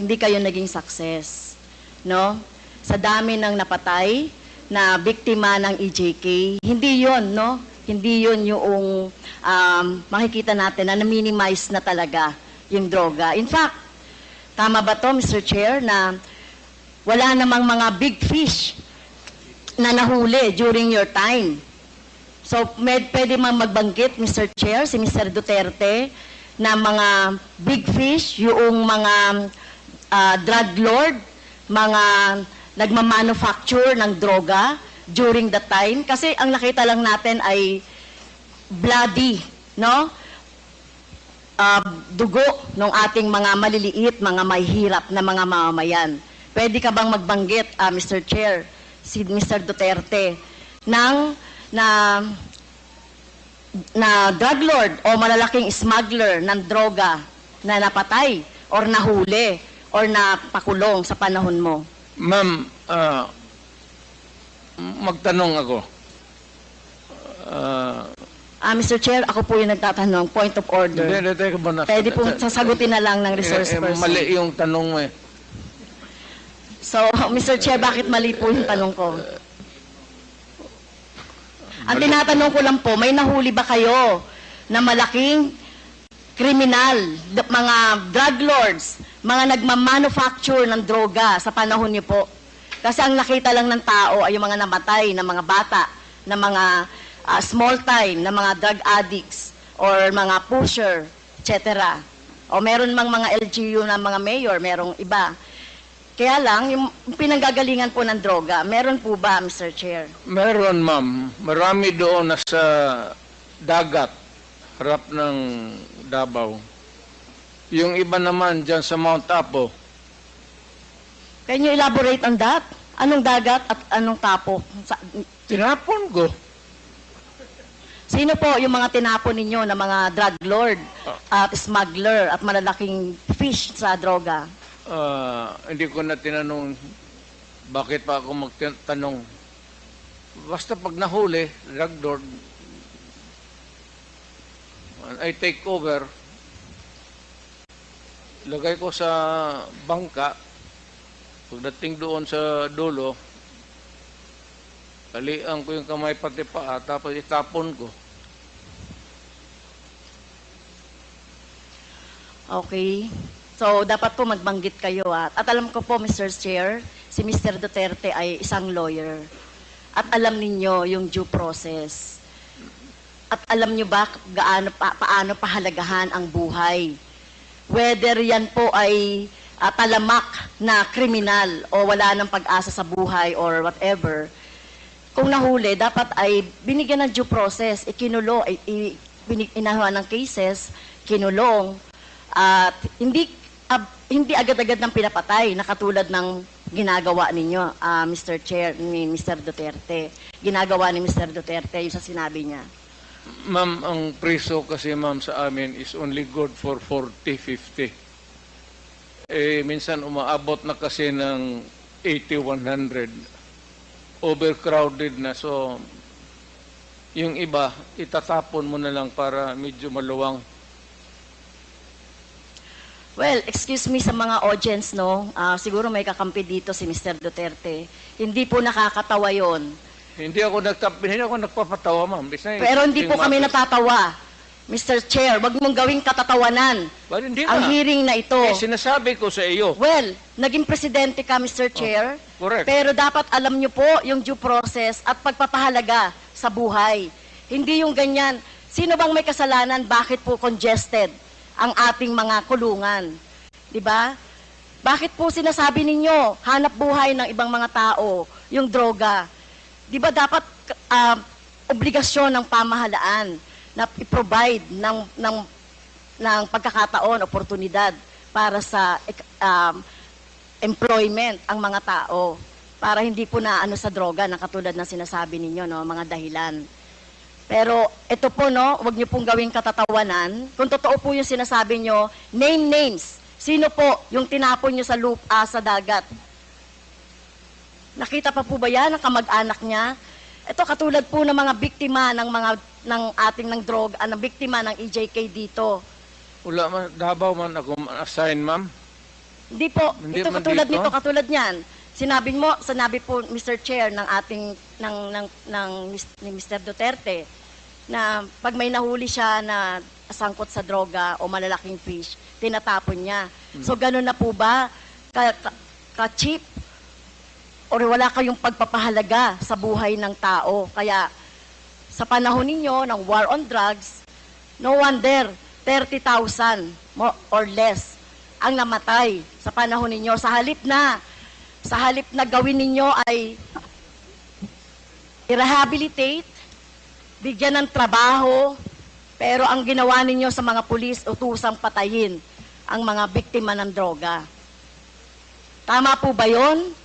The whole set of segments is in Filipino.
hindi kayo naging success, no? Sa dami ng napatay na biktima ng EJK, hindi 'yon, no? Hindi 'yon yung makikita natin na na-minimize na talaga yung droga. In fact, tama ba to, Mr. Chair, na wala namang mga big fish na nahuli during your time? So, pwede mang magbanggit, Mr. Chair, si Mr. Duterte, na mga big fish, yung mga drug lord, mga nagmamanufacture ng droga during the time. Kasi ang nakita lang natin ay bloody, no? Dugo ng ating mga maliliit, mga mahihirap na mga mamamayan. Pwede ka bang magbanggit, Mr. Chair, si Mr. Duterte, na drug lord o malalaking smuggler ng droga na napatay or nahuli or napakulong sa panahon mo? Ma'am, magtanong ako. Mr. Chair, ako po yung nagtatanong. Point of order. Hindi, teka muna. Pwede pong sasagutin na lang ng resource person. Mali yung tanong mo eh. So, Mr. Chair, bakit mali po yung tanong ko? Ang tinatanong ko lang po, may nahuli ba kayo na malaking kriminal, mga drug lords, mga nagmamanufacture ng droga sa panahon niyo po? Kasi ang nakita lang ng tao ay yung mga namatay na mga bata, na mga small time, na mga drug addicts, or mga pusher, etc. O meron mang mga LGU na mga mayor, merong iba. Kaya lang, yung pinanggagalingan po ng droga, meron po ba, Mr. Chair? Meron, ma'am. Marami doon nasa dagat, harap ng Davao. Yung iba naman dyan sa Mount Apo. Can you elaborate on that? Anong dagat at anong tapo? Tinapon ko. Sino po yung mga tinapon ninyo na mga drug lord at smuggler at malalaking fish sa droga? Hindi ko na tinanong bakit pa ako magtanong. Basta pag nahuli, drug lord, I take over, lagay ko sa bangka, pagdating doon sa dulo, talian ko yung kamay pati paa, tapos itapon ko. Okay. So, dapat po magbanggit kayo. At alam ko po, Mr. Chair, si Mr. Duterte ay isang lawyer. At alam ninyo yung due process. At alam nyo ba paano pahalagahan ang buhay? Whether yan po ay talamak na kriminal o wala ng pag-asa sa buhay or whatever, kung nahuli, dapat ay binigyan ng due process, ikinulo, inahuan ng cases, kinulong, at hindi agad-agad ng pinapatay na katulad ng ginagawa ninyo, Mr. Chair, ni Mr. Duterte. Ginagawa ni Mr. Duterte yung sa sinabi niya. Ma'am, ang preso kasi ma'am sa amin is only good for 40, 50. Minsan umaabot na kasi ng 80, 100. Overcrowded na. So, yung iba, itatapon mo na lang para medyo maluwang. Well, excuse me sa mga audience, no? Siguro may kakampi dito si Mr. Duterte. Hindi po nakakatawa yon. Hindi ako nagpapatawa, ma'am. Pero hindi po kami natatawa. Mr. Chair, wag mong gawing katatawanan ang hearing na ito. Sinasabi ko sa iyo. Well, naging presidente ka, Mr. Chair. Correct. Pero dapat alam niyo po yung due process at pagpapahalaga sa buhay. Hindi yung ganyan. Sino bang may kasalanan? Bakit po congested ang ating mga kulungan? 'Di ba? Bakit po sinasabi ninyo hanap buhay ng ibang mga tao yung droga? 'Di ba dapat obligasyon ng pamahalaan na i-provide ng pagkakataon, oportunidad para sa employment ang mga tao para hindi po na sa droga na katulad ng sinasabi ninyo, no, mga dahilan. Pero ito po, no, wag niyo pong gawing katatawanan. Kung totoo po yung sinasabi niyo, name names. Sino po yung tinapon niyo sa sa dagat? Nakita pa po ba yan ang kamag-anak niya? Ito katulad po ng mga biktima ng ating droga, ng biktima ng EJK dito. Wala man, Davao man ako assign, ma'am. Hindi po, Hindi ito man katulad dito? nito, katulad niyan. Sinabi po Mr. Chair ng ating ni Mr. Duterte na pag may nahuli siya na sangkot sa droga o malalaking fish, tinatapon niya. So ganun na po ba ka-cheap or wala kayong pagpapahalaga sa buhay ng tao? Kaya sa panahon ninyo ng war on drugs, no wonder 30,000 more or less ang namatay sa panahon ninyo. Sa halip na gawin ninyo ay i-rehabilitate, bigyan ng trabaho, pero ang ginawa ninyo sa mga pulis, utusang patayin ang mga biktima ng droga. Tama po ba yun,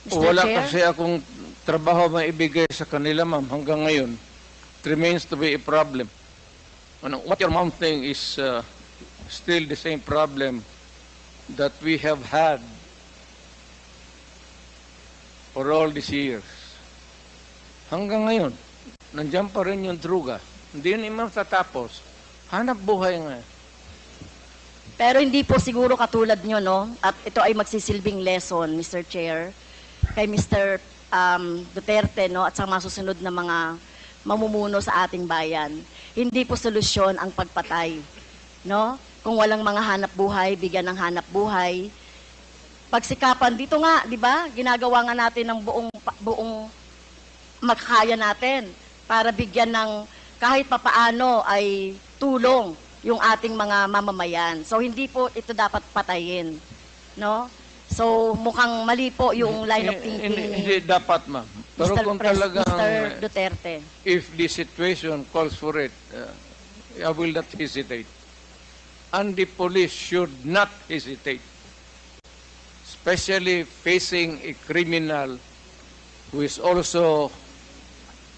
Mr. Wala Chair? kasi akong trabaho maibigay sa kanila, ma'am, hanggang ngayon. It remains to be a problem. What your mom saying is still the same problem that we have had for all these years. Hanggang ngayon, nandiyan pa rin yung droga. Hindi yun imam tatapos. Hanap buhay nga. Pero hindi po siguro katulad nyo, no? At ito ay magsisilbing lesson, Mr. Chair, kay Mr. Duterte, no? At sa mga susunod na mga mamumuno sa ating bayan. Hindi po solusyon ang pagpatay, no? Kung walang mga hanap buhay, bigyan ng hanap buhay. Pagsikapan dito nga, di ba? Ginagawa nga natin ng buong makakaya natin para bigyan ng kahit papaano ay tulong yung ating mga mamamayan. So hindi po ito dapat patayin, no? So mukhang mali po yung line of thinking Hindi ni dapat, ma'am. Pero kung talagang, Mr. Duterte. if the situation calls for it, I will not hesitate. And the police should not hesitate. Especially facing a criminal who is also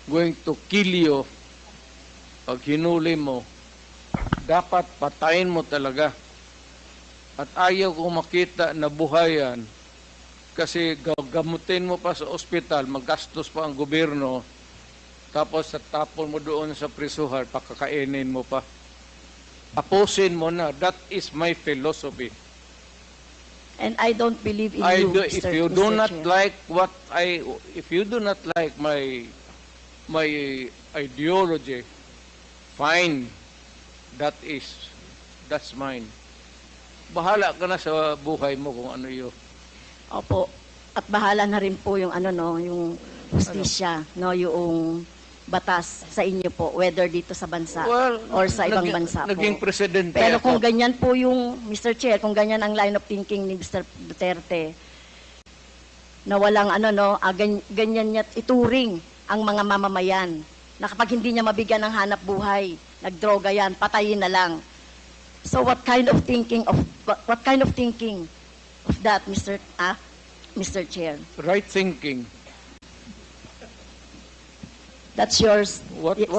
going to kill you pag hinuli mo, dapat patayin mo talaga. At ayaw kong makita na buhayan kasi gamutin mo pa sa ospital, magastos pa ang gobyerno, tapos tapon mo doon sa prisuhan, pakakainin mo pa. Tapusin mo na. That is my philosophy. And I don't believe in you, If Mr. you do Mr. not Chair. like if you do not like my ideology, fine. That's mine. Bahala ka na sa buhay mo kung ano yun. Opo. At bahala na rin po yung yung hustisya, no, yung batas sa inyo po, whether dito sa bansa or sa ibang bansa po. Naging presidente Pero ako. kung ganyan po yung, Mr. Chair, kung ganyan ang line of thinking ni Mr. Duterte, na walang ganyan niya ituring ang mga mamamayan, na kapag hindi niya mabigyan ng hanap buhay, nagdroga yan, patayin na lang. So what kind of thinking of that, Mr. Chair? Right thinking. That's yours.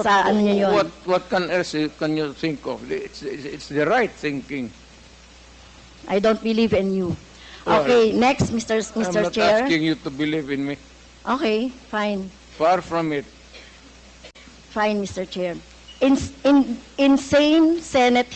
Sa ano niyo yun? What can you think of? It's the right thinking. I don't believe in you. Well, Okay, next, Mr. I'm not Chair. asking you to believe in me. Okay, fine. Far from it. Fine, Mr. Chair. Insane Senate